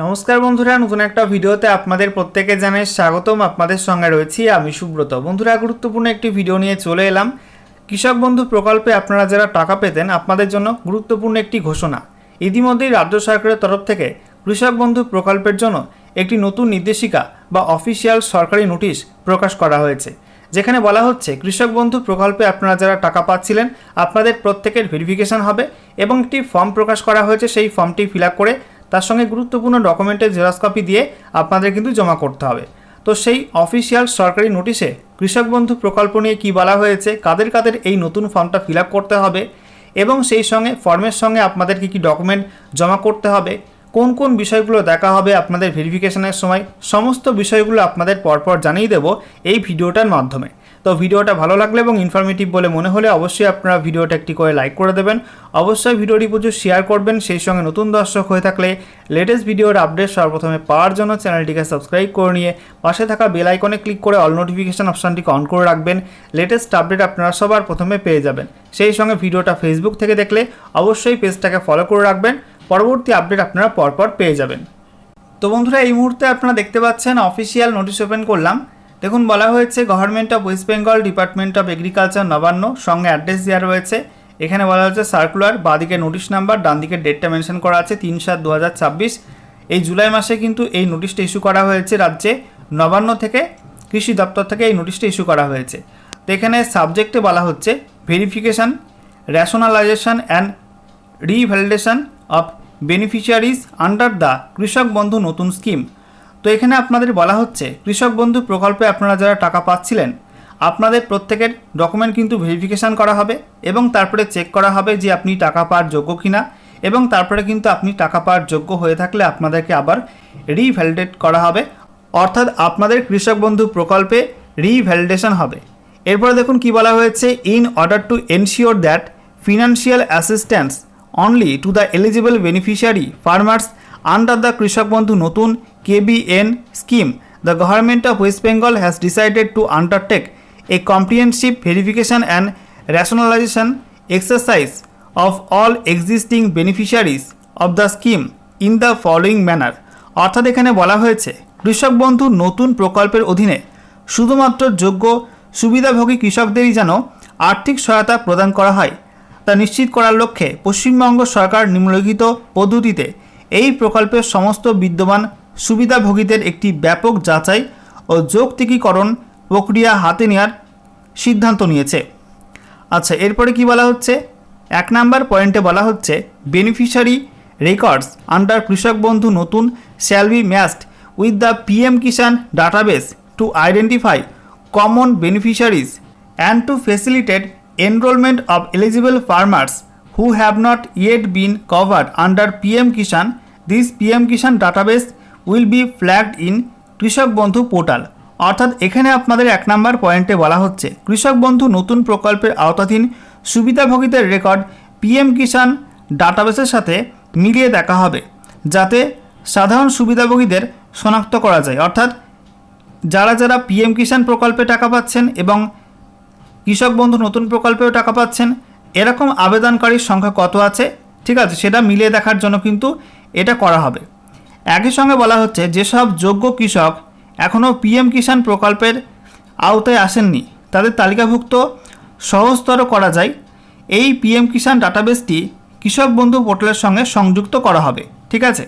নমস্কার বন্ধুরা, নতুন একটা ভিডিওতে আপনাদের প্রত্যেকে জানাই স্বাগতম। আপনাদের সঙ্গে রয়েছি আমি সুব্রত। বন্ধুরা, গুরুত্বপূর্ণ একটি ভিডিও নিয়ে চলে এলাম। কৃষক বন্ধু প্রকল্পে আপনারা যারা টাকা পেতেন, আপনাদের জন্য গুরুত্বপূর্ণ একটি ঘোষণা। ইতিমধ্যেই রাজ্য সরকারের তরফ থেকে কৃষক বন্ধু প্রকল্পের জন্য একটি নতুন নির্দেশিকা বা অফিসিয়াল সরকারি নোটিশ প্রকাশ করা হয়েছে, যেখানে বলা হচ্ছে কৃষক বন্ধু প্রকল্পে আপনারা যারা টাকা পাচ্ছিলেন আপনাদের প্রত্যেকের ভেরিফিকেশন হবে এবং একটি ফর্ম প্রকাশ করা হয়েছে। সেই ফর্মটি ফিল আপ করে তার সঙ্গে গুরুত্বপূর্ণ ডকুমেন্টের জেরক্স কপি দিয়ে আপনাদের কিন্তু জমা করতে হবে। তো সেই অফিসিয়াল সরকারি নোটিশে কৃষক বন্ধু প্রকল্প নিয়ে কী বলা হয়েছে, কাদের কাদের এই নতুন ফর্মটা ফিল আপ করতে হবে এবং সেই সঙ্গে ফর্মের সঙ্গে আপনাদের কী কী ডকুমেন্ট জমা করতে হবে, কোন কোন বিষয়গুলো দেখা হবে আপনাদের ভেরিফিকেশনের সময়, সমস্ত বিষয়গুলো আপনাদের পরপর জানিয়ে দেব এই ভিডিওটার মাধ্যমে। তো ভিডিওটা ভালো লাগলে এবং ইনফরমেটিভ বলে মনে হলে অবশ্যই আপনারা ভিডিওটা একটি করে লাইক করে দেবেন। অবশ্যই ভিডিওটি প্রচুর শেয়ার করবেন। সেই সঙ্গে নতুন দর্শক হয়ে থাকলে লেটেস্ট ভিডিওর আপডেট সর্বপ্রথমে পাওয়ার জন্য চ্যানেলটিকে সাবস্ক্রাইব করে নিয়ে পাশে থাকা বেল আইকনে ক্লিক করে অল নোটিফিকেশন অপশানটিকে অন করে রাখবেন। লেটেস্ট আপডেট আপনারা সবার প্রথমে পেয়ে যাবেন। সেই সঙ্গে ভিডিওটা ফেসবুক থেকে দেখলে অবশ্যই পেজটাকে ফলো করে রাখবেন, পরবর্তী আপডেট আপনারা পরপর পেয়ে যাবেন। তো বন্ধুরা, এই মুহূর্তে আপনারা দেখতে পাচ্ছেন অফিসিয়াল নোটিশ ওপেন করলাম। দেখুন, বলা হয়েছে government of West Bengal, department of agriculture, Nabanna, সঙ্গে অ্যাড্রেস দেওয়া রয়েছে। এখানে বলা হচ্ছে সার্কুলার, বাঁদিকে নোটিশ নাম্বার, ডান দিকে ডেটটা মেনশন করা আছে 3/7/2026। এই জুলাই মাসে কিন্তু এই নোটিশটা ইস্যু করা হয়েছে রাজ্যে নবান্ন থেকে, কৃষি দপ্তর থেকে এই নোটিশটা ইস্যু করা হয়েছে। তো এখানে সাবজেক্টে বলা হচ্ছে verification, rationalisation and revalidation of beneficiaries under the কৃষক বন্ধু নতুন স্কিম। তো এখানে আপনাদের বলা হচ্ছে কৃষক বন্ধু প্রকল্পে আপনারা যারা টাকা পাচ্ছিলেন আপনাদের প্রত্যেকের ডকুমেন্ট কিন্তু ভেরিফিকেশান করা হবে এবং তারপরে চেক করা হবে যে আপনি টাকা পাওয়ার যোগ্য কিনা, এবং তারপরে কিন্তু আপনি টাকা পাওয়ার যোগ্য হয়ে থাকলে আপনাদেরকে আবার রিভ্যালিডেট করা হবে, অর্থাৎ আপনাদের কৃষক বন্ধু প্রকল্পে রিভ্যালিডেশন হবে। এরপরে দেখুন কি বলা হয়েছে, in order to ensure that financial assistance only to the eligible beneficiary farmers under the Krishak Bandhu Notun KBN scheme, the government of West Bengal has decided to undertake a comprehensive verification and rationalization exercise of all existing beneficiaries of the scheme in the following manner. অর্থাৎ এখানে বলা হয়েছে কৃষক বন্ধু নতুন প্রকল্পের অধীনে শুধুমাত্র যোগ্য সুবিধাভোগী কৃষকদেরই যেন আর্থিক সহায়তা প্রদান করা হয় তা নিশ্চিত করার লক্ষ্যে পশ্চিমবঙ্গ সরকার নিম্নলিখিত পদ্ধতিতে এই প্রকল্পের সমস্ত বিদ্যমান সুবিধাভোগীদের একটি ব্যাপক যাচাই ও যৌক্তিকীকরণ প্রক্রিয়া হাতে নেওয়ার সিদ্ধান্ত নিয়েছে। আচ্ছা, এরপরে কি বলা হচ্ছে, 1 নম্বর পয়েন্টে বলা হচ্ছে beneficiary records under Krishak Bandhu নতুন shall be matched with the PM Kisan database to identify common beneficiaries and to facilitate enrollment of eligible farmers who have not yet been covered under PM Kishan. This PM Kishan database will be flagged in কৃষক বন্ধু portal. অর্থাৎ এখানে আপনাদের 1 নম্বর পয়েন্টে বলা হচ্ছে কৃষক বন্ধু নতুন প্রকল্পের আওতাধীন সুবিধাভোগীদের রেকর্ড PM কিষাণ ডাটাবেসের সাথে মিলিয়ে দেখা হবে, যাতে সাধারণ সুবিধাভোগীদের শনাক্ত করা যায়। অর্থাৎ যারা যারা PM কিষাণ প্রকল্পে টাকা পাচ্ছেন এবং কৃষক বন্ধু নতুন প্রকল্পেও টাকা পাচ্ছেন, এরকম আবেদনকারীর সংখ্যা কত আছে, ঠিক আছে, সেটা মিলিয়ে দেখার জন্য কিন্তু এটা করা হবে। একই সঙ্গে বলা হচ্ছে যেসব যোগ্য কৃষক এখনও PM কিষাণ প্রকল্পের আওতায় আসেননি তাদের তালিকাভুক্ত সহজতর করা যায় এই PM কিষাণ ডাটাবেসটি কৃষক বন্ধু পোর্টালের সঙ্গে সংযুক্ত করা হবে, ঠিক আছে।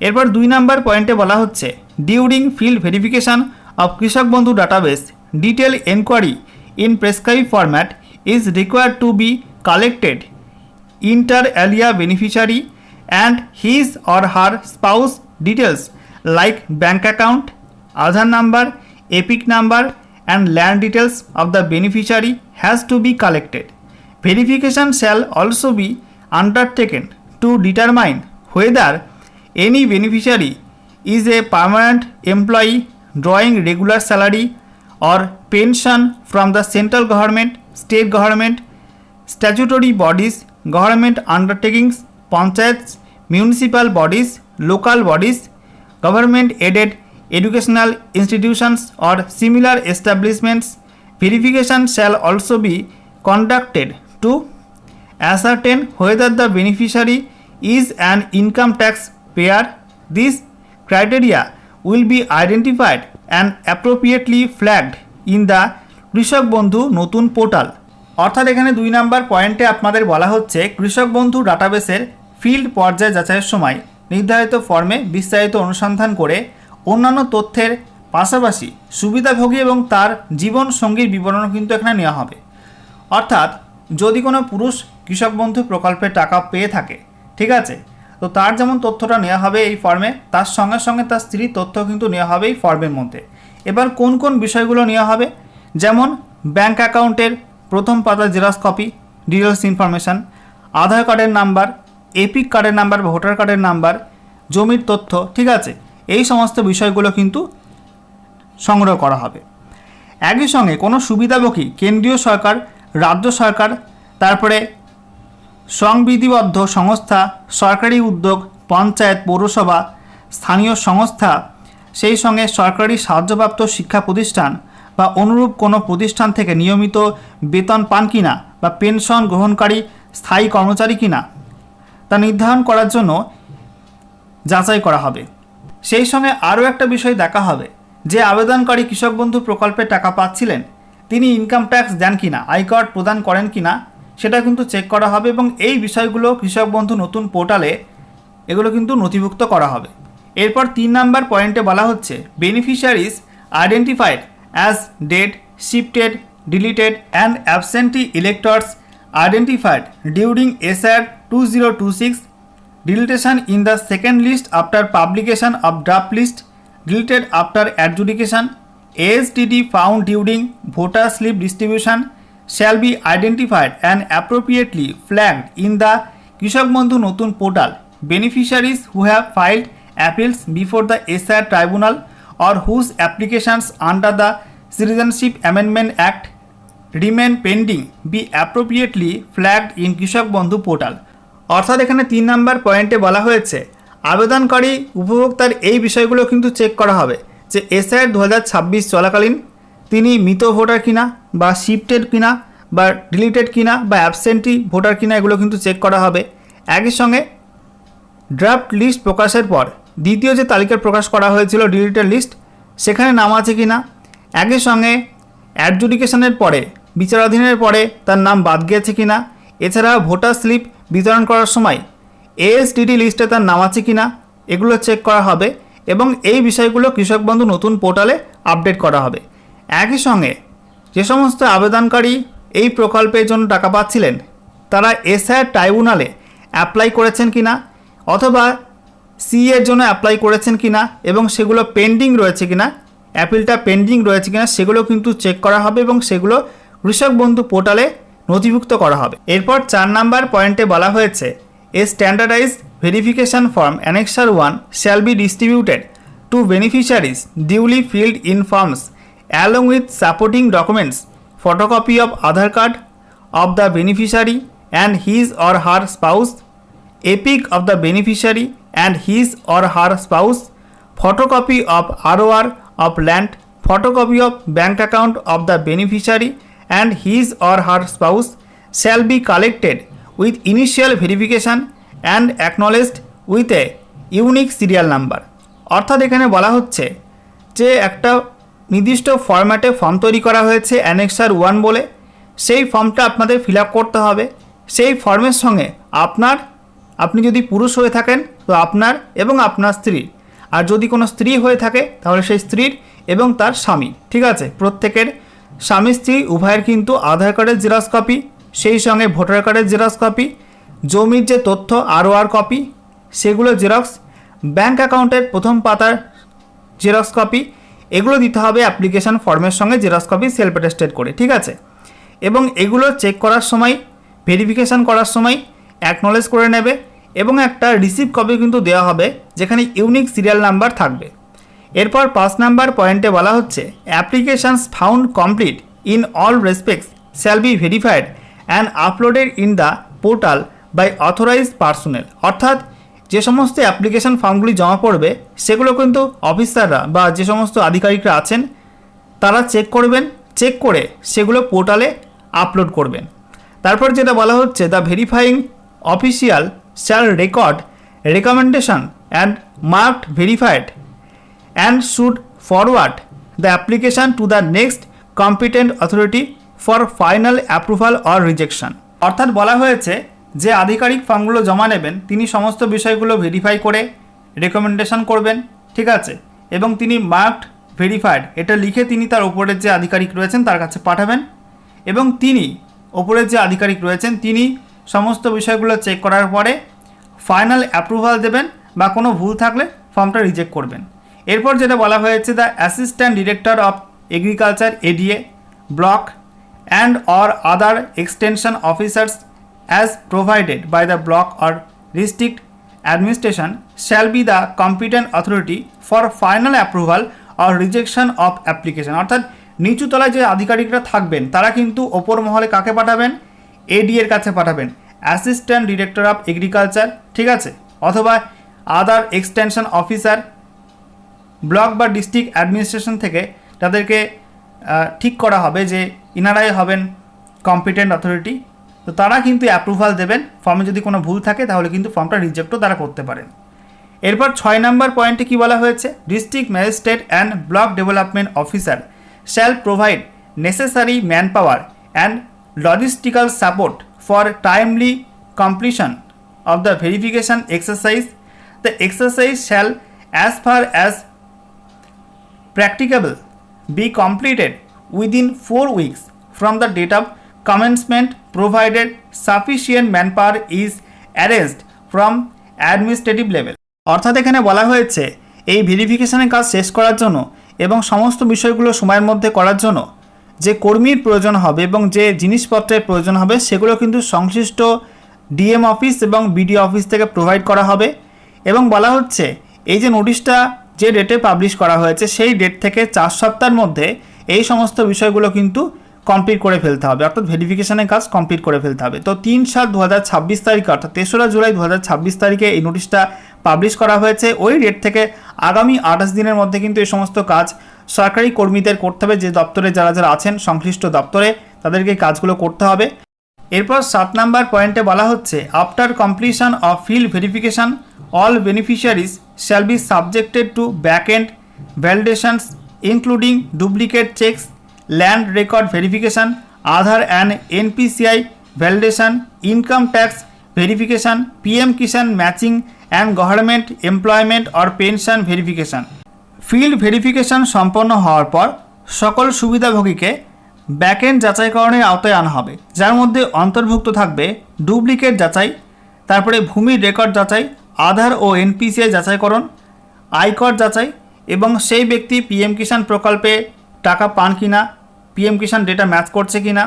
এরপর 2 নম্বর পয়েন্টে বলা হচ্ছে ডিউরিং ফিল্ড ভেরিফিকেশান অফ কৃষক বন্ধু database detail enquiry in prescribed format is required to be collected inter alia beneficiary and his or her spouse details like bank account, Aadhaar number, EPIC number and land details of the beneficiary has to be collected. Verification shall also be undertaken to determine whether any beneficiary is a permanent employee drawing regular salary or pension from the central government, state government, statutory bodies, government undertakings, panchayats, municipal bodies, local bodies, government aided educational institutions or similar establishments. Verification shall also be conducted to ascertain whether the beneficiary is an income tax payer this criteria will be identified and appropriately flagged in the কৃষক বন্ধু নতুন portal. অর্থাৎ এখানে 2 নম্বর পয়েন্টে আপনাদের বলা হচ্ছে কৃষক বন্ধু ডাটাবেসের ফিল্ড পর্যায়ে যাচাইয়ের সময় নির্ধারিত ফর্মে বিস্তারিত অনুসন্ধান করে অন্যান্য তথ্যের পাশাপাশি সুবিধাভোগী এবং তার জীবন সঙ্গীর বিবরণও কিন্তু এখানে নেওয়া হবে। অর্থাৎ যদি কোনো পুরুষ কৃষক বন্ধু প্রকল্পে টাকা পেয়ে থাকে, ঠিক আছে, তো তার যেমন তথ্যটা নেওয়া হবে এই ফর্মে, তার সঙ্গে সঙ্গে তার স্ত্রীর তথ্য কিন্তু নেওয়া হবে এই ফর্মের মধ্যে। এবার কোন কোন বিষয়গুলো নেওয়া হবে, যেমন ব্যাঙ্ক অ্যাকাউন্টের প্রথম পাতার জেরক্স কপি, ডিটেলস ইনফরমেশান, আধার কার্ডের নাম্বার, এপিক কার্ডের নাম্বার বা ভোটার কার্ডের নাম্বার, জমির তথ্য, ঠিক আছে, এই সমস্ত বিষয়গুলো কিন্তু সংগ্রহ করা হবে। একই সঙ্গে কোনো সুবিধাভোগী কেন্দ্রীয় সরকার, রাজ্য সরকার, তারপরে সংবিধিবদ্ধ সংস্থা, সরকারি উদ্যোগ, পঞ্চায়েত, পৌরসভা, স্থানীয় সংস্থা, সেই সঙ্গে সরকারি সাহায্যপ্রাপ্ত শিক্ষা প্রতিষ্ঠান বা অনুরূপ কোনো প্রতিষ্ঠান থেকে নিয়মিত বেতন পান কিনা বা পেনশন গ্রহণকারী স্থায়ী কর্মচারী কিনা তা নির্ধারণ করার জন্য যাচাই করা হবে। সেই সঙ্গে আরও একটা বিষয় দেখা হবে যে আবেদনকারী কৃষক বন্ধু প্রকল্পে টাকা পাচ্ছিলেন তিনি ইনকাম ট্যাক্স দেন কিনা, আই কার্ড প্রদান করেন কিনা সেটা কিন্তু চেক করা হবে এবং এই বিষয়গুলো কৃষক বন্ধু নতুন পোর্টালে এগুলো কিন্তু নথিভুক্ত করা হবে। এরপর 3 নম্বর পয়েন্টে বলা হচ্ছে beneficiaries identified as dead, shifted, deleted and absentee electors identified during SR 2026, deletion in the second list after publication of draft list, deleted after adjudication, ASTD found during voter slip distribution shall be identified and appropriately flagged in the Krishak Bandhu Notun portal. Beneficiaries who have filed appeals before the SR tribunal or whose applications under the Citizenship Amendment Act remain pending be appropriately flagged in Krishak Bandhu portal. অর্থাৎ এখানে 3 নম্বর পয়েন্টে বলা হয়েছে আবেদনকারী উপভোক্তার এই বিষয়গুলো কিন্তু check করা হবে যে SR 2026 চলাকালীন তিনি মৃত ভোটার কিনা বা শিফটেড কিনা বা ডিলিটেড কিনা বা অ্যাবসেন্টি ভোটার কিনা এগুলো কিন্তু চেক করা হবে। একই সঙ্গে ড্রাফট লিস্ট প্রকাশের পর দ্বিতীয় যে তালিকা প্রকাশ করা হয়েছিল ডিলিটেড লিস্ট সেখানে নাম আছে কিনা, একই সঙ্গে অ্যাডজুডিকেশনের পরে বিচারাধীনের পরে তার নাম বাদ গিয়েছে কিনা, এছাড়া ভোটার স্লিপ বিতরণ করার সময় ASTD লিস্টে তার নাম আছে কিনা এগুলো চেক করা হবে এবং এই বিষয়গুলো কৃষক বন্ধু নতুন পোর্টালে আপডেট করা হবে। একই সঙ্গে যে সমস্ত আবেদনকারী এই প্রকল্পের জন্য টাকা পাচ্ছিলেন তারা SR ট্রাইব্যুনালে অ্যাপ্লাই করেছেন কিনা অথবা সি এর জন্য অ্যাপ্লাই করেছেন কিনা এবং সেগুলো পেন্ডিং রয়েছে কিনা, অ্যাপিলটা পেন্ডিং রয়েছে কিনা সেগুলো কিন্তু চেক করা হবে এবং সেগুলো কৃষক বন্ধু পোর্টালে নথিভুক্ত করা হবে। এরপর 4 নম্বর পয়েন্টে বলা হয়েছে a standardized verification form annexure 1 shall be distributed to beneficiaries duly filled in forms along with supporting documents, photocopy of Aadhaar card of the beneficiary and his or her spouse, epic of the beneficiary and his or her spouse, photocopy of ROR of land, photocopy of bank account of the beneficiary and his or her spouse shall be collected with initial verification and acknowledged with a unique serial number। অর্থাৎ এখানে বলা হচ্ছে যে একটা নির্দিষ্ট ফরম্যাটে form তৈরি করা হয়েছে অ্যানেক্সার 1 বলে, সেই ফর্মটা আপনাদের ফিল আপ করতে হবে। সেই ফর্মের সঙ্গে আপনি যদি পুরুষ হয়ে থাকেন তো আপনার এবং আপনার স্ত্রীর, আর যদি কোনো স্ত্রী হয়ে থাকে তাহলে সেই স্ত্রীর এবং তার স্বামী, ঠিক আছে, প্রত্যেকের স্বামী স্ত্রী উভয়ের কিন্তু আধার কার্ডের জেরক্স কপি, সেই সঙ্গে ভোটার কার্ডের জেরক্স কপি, জমির যে তথ্য ROR কপি সেগুলো জেরক্স, ব্যাঙ্ক অ্যাকাউন্টের প্রথম পাতার জেরক্স কপি, এগুলো দিতে হবে অ্যাপ্লিকেশন ফর্মের সঙ্গে জেরক্স কপি সেলফ অ্যাটেস্টেড করে, ঠিক আছে। এবং এগুলো চেক করার সময় ভেরিফিকেশান করার সময় অ্যাকনলেজ করে নেবে এবং একটা রিসিভ কপি কিন্তু দেওয়া হবে যেখানে ইউনিক সিরিয়াল নাম্বার থাকবে। এরপর 5 নম্বর পয়েন্টে বলা হচ্ছে applications found complete in all respects shall be verified and uploaded in the portal by authorised personnel. অর্থাৎ যে সমস্ত অ্যাপ্লিকেশান ফর্মগুলি জমা পড়বে সেগুলো কিন্তু অফিসাররা বা যে সমস্ত আধিকারিকরা আছেন তারা চেক করবেন, চেক করে সেগুলো পোর্টালে আপলোড করবেন। তারপর যেটা বলা হচ্ছে the verifying official shall record recommendation and marked verified and should forward the application to the next competent authority for final approval or rejection. অর্থাৎ বলা হয়েছে যে আধিকারিক ফর্মগুলো জমা নেবেন তিনি সমস্ত বিষয়গুলো ভেরিফাই করে রেকমেন্ডেশন করবেন, ঠিক আছে, এবং তিনি মার্কড ভেরিফাইড এটা লিখে তিনি তার উপরের যে আধিকারিক রয়েছেন তার কাছে পাঠাবেন, এবং তিনি ওপরের যে আধিকারিক রয়েছেন তিনি সমস্ত বিষয়গুলো চেক করার পরে ফাইনাল অ্যাপ্রুভাল দেবেন বা কোনো ভুল থাকলে ফর্মটা রিজেক্ট করবেন। এরপর যেটা বলা হয়েছে, the assistant director of agriculture ADA block and or other extension officers as provided by the block or district administration shall be the competent authority for final approval or rejection of application। অর্থাৎ নিচু তলায় যে আধিকারিকরা থাকবেন তারা কিন্তু ওপর মহলে কাকে পাঠাবেন, এডি এর কাছে পাঠাবেন, অ্যাসিস্ট্যান্ট ডিরেক্টর অফ এগ্রিকালচার, ঠিক আছে, অথবা আদার এক্সটেনশন অফিসার ব্লক বা ডিস্ট্রিক্ট অ্যাডমিনিস্ট্রেশন থেকে তাদেরকে ঠিক করা হবে যে ইনারাই হবেন কম্পিটেন্ট অথরিটি। তো তারা কিন্তু অ্যাপ্রুভাল দেবেন, ফর্মে যদি কোনো ভুল থাকে তাহলে কিন্তু ফর্মটা রিজেক্টও তারা করতে পারেন। এরপর 6 নম্বর পয়েন্টে কি বলা হয়েছে, district magistrate and block development officer shall provide necessary man power and logistical support for timely completion of the verification exercise. The exercise shall as far as practicable be completed within 4 weeks from the date of commencement provided sufficient manpower is arranged from administrative level। অর্থাৎ এখানে বলা হয়েছে এই ভেরিফিকেশনের কাজ শেষ করার জন্য এবং সমস্ত বিষয়গুলো সময়ের মধ্যে করার জন্য যে কর্মীর প্রয়োজন হবে এবং যে জিনিসপত্রের প্রয়োজন হবে সেগুলো কিন্তু সংশ্লিষ্ট ডিএম অফিস এবং বিডিও অফিস থেকে প্রোভাইড করা হবে। এবং বলা হচ্ছে এই যে নোটিশটা যে ডেটে পাবলিশ করা হয়েছে সেই ডেট থেকে 4 সপ্তাহের মধ্যে এই সমস্ত বিষয়গুলো কিন্তু কমপ্লিট করে ফেলতে হবে, অর্থাৎ ভেরিফিকেশনের কাজ কমপ্লিট করে ফেলতে হবে। তো 3/7/2026 তারিখে অর্থাৎ 3রা জুলাই 2026 তারিখে এই নোটিশটা পাবলিশ করা হয়েছে। ওই ডেট থেকে আগামী 28 দিনের মধ্যে কিন্তু এই সমস্ত কাজ সরকারি কর্মীদের করতে হবে, যে দপ্তরে যারা যারা আছেন সংশ্লিষ্ট দপ্তরে তাদেরকে এই কাজগুলো করতে হবে। এরপর 7 নম্বর পয়েন্টে বলা হচ্ছে, after completion of field verification all beneficiaries shall be subjected to back-end validations including duplicate checks, land record verification, Aadhaar and NPCI validation, income tax verification, PM Kisan matching and government employment or pension verification। Field verification সম্পন্ন হওয়ার পর সকল সুবিধাভোগীকে backend যাচাইকরণের আওতায় আনা হবে, যার মধ্যে অন্তর্ভুক্ত থাকবে ডুপ্লিকেট যাচাই, তারপরে ভূমির রেকর্ড যাচাই, আধার ও এনপিসিআই যাচাইকরণ, আয়কর যাচাই এবং সেই ব্যক্তি পিএম কিষাণ প্রকল্পে টাকা পান কিনা, পিএম কিষাণ ডেটা ম্যাচ করছে কিনা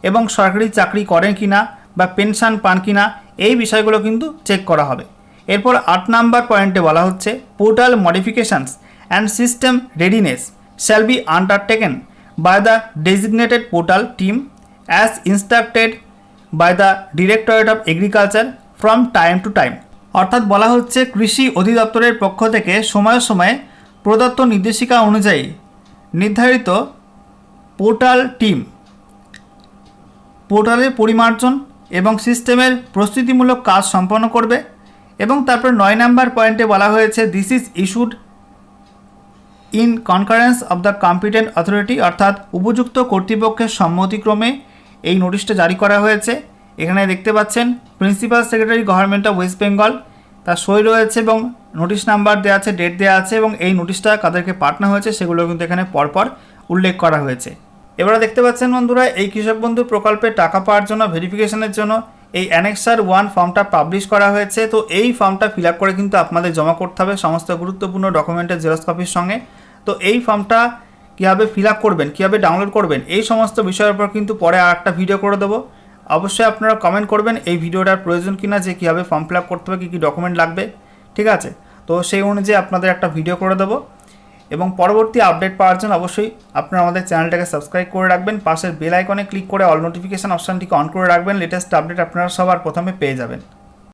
এবং সরকারি চাকরি করেন কিনা বা পেনশন পান কিনা এই বিষয়গুলো কিন্তু চেক করা হবে। এরপর 8 নম্বর পয়েন্টে বলা হচ্ছে, portal modifications and system readiness shall be undertaken by the designated portal team as instructed by the directorate of agriculture from time to time. অর্থাৎ বলা হচ্ছে কৃষি অধিদপ্তরের পক্ষ থেকে সময়ে সময়ে প্রদত্ত নির্দেশিকা অনুযায়ী নির্ধারিত পোর্টাল টিম পোর্টালের পরিমার্জন এবং সিস্টেমের প্রস্তুতিমূলক কাজ সম্পন্ন করবে। এবং তারপর 9 নম্বর পয়েন্টে বলা হয়েছে, this is issued in concurrence of the competent authority, অর্থাৎ উপযুক্ত কর্তৃপক্ষের সম্মতিক্রমে এই নোটিশটা জারি করা হয়েছে। এখানে দেখতে পাচ্ছেন principal secretary government of West Bengal, তার সই রয়েছে এবং নোটিশ নাম্বার দেওয়া আছে, ডেট দেওয়া আছে এবং এই নোটিশটা কাদেরকে পাঠানো হয়েছে সেগুলো কিন্তু এখানে পরপর উল্লেখ করা হয়েছে। এবারে দেখতে পাচ্ছেন বন্ধুরা, এই কৃষক বন্ধু প্রকল্পে টাকা পাওয়ার জন্য ভেরিফিকেশনের জন্য এই অ্যানেক্সার 1 ফর্মটা পাবলিশ করা হয়েছে। তো এই ফর্মটা ফিল আপ করে কিন্তু আপনাদের জমা করতে হবে সমস্ত গুরুত্বপূর্ণ ডকুমেন্টের জেরক্স কপির সঙ্গে। তো এই ফর্মটা কীভাবে ফিল আপ করবেন, কীভাবে ডাউনলোড করবেন, এই সমস্ত বিষয়ের উপর কিন্তু পরে আর একটা ভিডিও করে দেবো। অবশ্যই আপনারা কমেন্ট করবেন এই ভিডিওটার প্রয়োজন কিনা, যে কীভাবে ফর্ম ফিল আপ করতে হবে, কী কী ডকুমেন্ট লাগবে, ঠিক আছে। তো সেই অনুযায়ী আপনাদের একটা ভিডিও করে দেবো। এবং পরবর্তী আপডেট পাওয়ার জন্য অবশ্যই আপনারা আমাদের চ্যানেলটাকে সাবস্ক্রাইব করে রাখবেন, পাশের বেল আইকনে ক্লিক করে অল নোটিফিকেশান অপশানটিকে অন করে রাখবেন, লেটেস্ট আপডেট আপনারা সবার প্রথমে পেয়ে যাবেন।